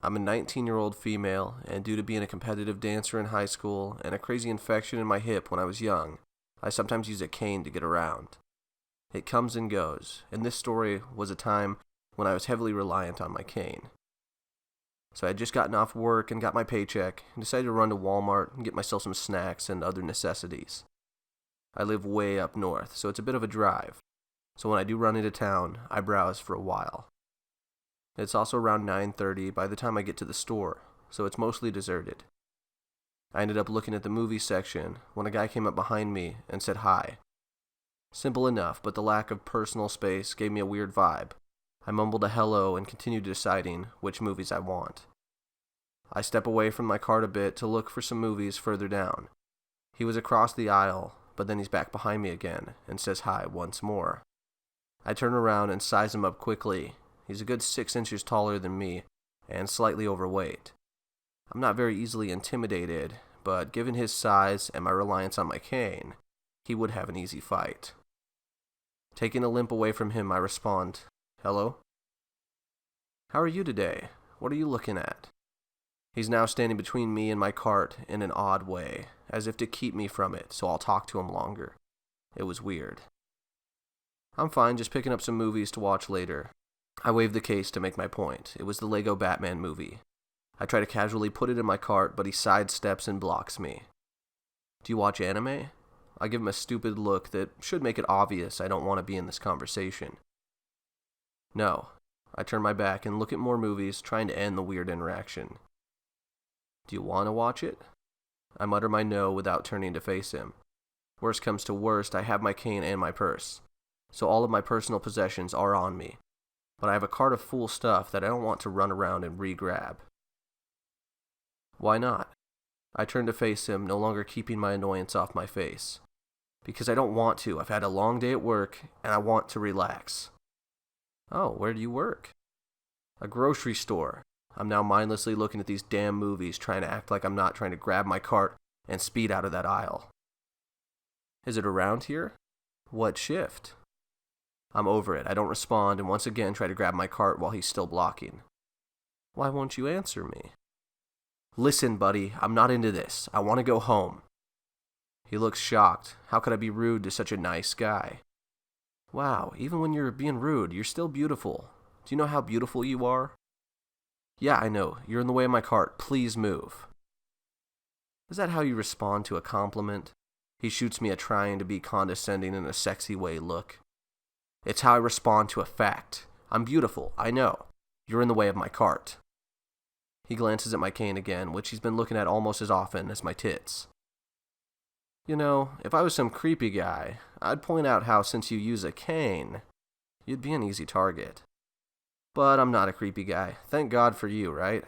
I'm a 19-year-old female, and due to being a competitive dancer in high school and a crazy infection in my hip when I was young, I sometimes use a cane to get around. It comes and goes, and this story was a time when I was heavily reliant on my cane. So I had just gotten off work and got my paycheck and decided to run to Walmart and get myself some snacks and other necessities. I live way up north, so it's a bit of a drive. So when I do run into town, I browse for a while. It's also around 9:30 by the time I get to the store, so it's mostly deserted. I ended up looking at the movie section when a guy came up behind me and said hi. Simple enough, but the lack of personal space gave me a weird vibe. I mumbled a hello and continued deciding which movies I want. I step away from my cart a bit to look for some movies further down. He was across the aisle, but then he's back behind me again and says hi once more. I turn around and size him up quickly. He's a good 6 inches taller than me and slightly overweight. I'm not very easily intimidated, but given his size and my reliance on my cane, he would have an easy fight. Taking a limp away from him, I respond, "Hello? How are you today? What are you looking at?" He's now standing between me and my cart in an odd way, as if to keep me from it, so I'll talk to him longer. It was weird. I'm fine, just picking up some movies to watch later. I wave the case to make my point. It was the Lego Batman movie. I try to casually put it in my cart, but he sidesteps and blocks me. "Do you watch anime?" I give him a stupid look that should make it obvious I don't want to be in this conversation. "No." I turn my back and look at more movies, trying to end the weird interaction. "Do you want to watch it?" I mutter my no without turning to face him. Worst comes to worst, I have my cane and my purse, so all of my personal possessions are on me. But I have a cart of full stuff that I don't want to run around and re-grab. "Why not?" I turn to face him, no longer keeping my annoyance off my face. "Because I don't want to. I've had a long day at work, and I want to relax." "Oh, where do you work?" "A grocery store." I'm now mindlessly looking at these damn movies, trying to act like I'm not trying to grab my cart and speed out of that aisle. "Is it around here?" "What shift?" I'm over it. I don't respond and once again try to grab my cart while he's still blocking. "Why won't you answer me?" "Listen, buddy, I'm not into this. I want to go home." He looks shocked. How could I be rude to such a nice guy? "Wow, even when you're being rude, you're still beautiful. Do you know how beautiful you are?" "Yeah, I know. You're in the way of my cart. Please move." Is that how you respond to a compliment? He shoots me a trying to be condescending in a sexy way look. "It's how I respond to a fact. I'm beautiful, I know. You're in the way of my cart." He glances at my cane again, which he's been looking at almost as often as my tits. "You know, if I was some creepy guy, I'd point out how since you use a cane, you'd be an easy target. But I'm not a creepy guy. Thank God for you, right?"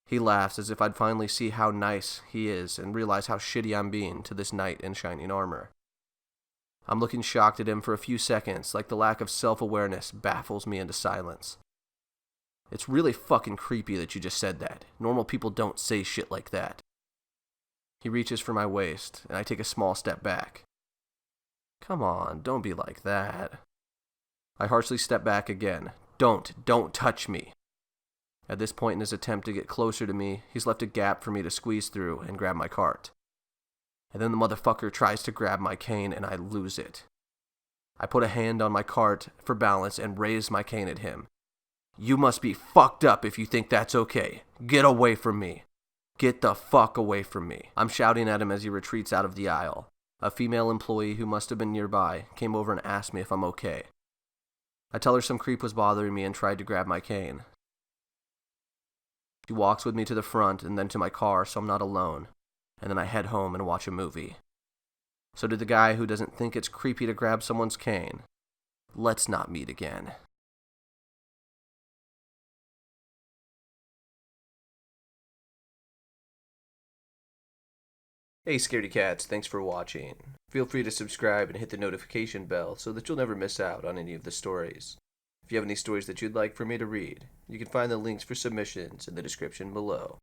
He laughs as if I'd finally see how nice he is and realize how shitty I'm being to this knight in shining armor. I'm looking shocked at him for a few seconds, like the lack of self-awareness baffles me into silence. "It's really fucking creepy that you just said that. Normal people don't say shit like that." He reaches for my waist, and I take a small step back. "Come on, don't be like that." I harshly step back again. Don't touch me." At this point in his attempt to get closer to me, he's left a gap for me to squeeze through and grab my cart. And then the motherfucker tries to grab my cane and I lose it. I put a hand on my cart for balance and raise my cane at him. "You must be fucked up if you think that's okay. Get away from me. Get the fuck away from me." I'm shouting at him as he retreats out of the aisle. A female employee who must have been nearby came over and asked me if I'm okay. I tell her some creep was bothering me and tried to grab my cane. She walks with me to the front and then to my car so I'm not alone, and then I head home and watch a movie. So to the guy who doesn't think it's creepy to grab someone's cane, let's not meet again. Hey Scaredy Cats, thanks for watching. Feel free to subscribe and hit the notification bell so that you'll never miss out on any of the stories. If you have any stories that you'd like for me to read, you can find the links for submissions in the description below.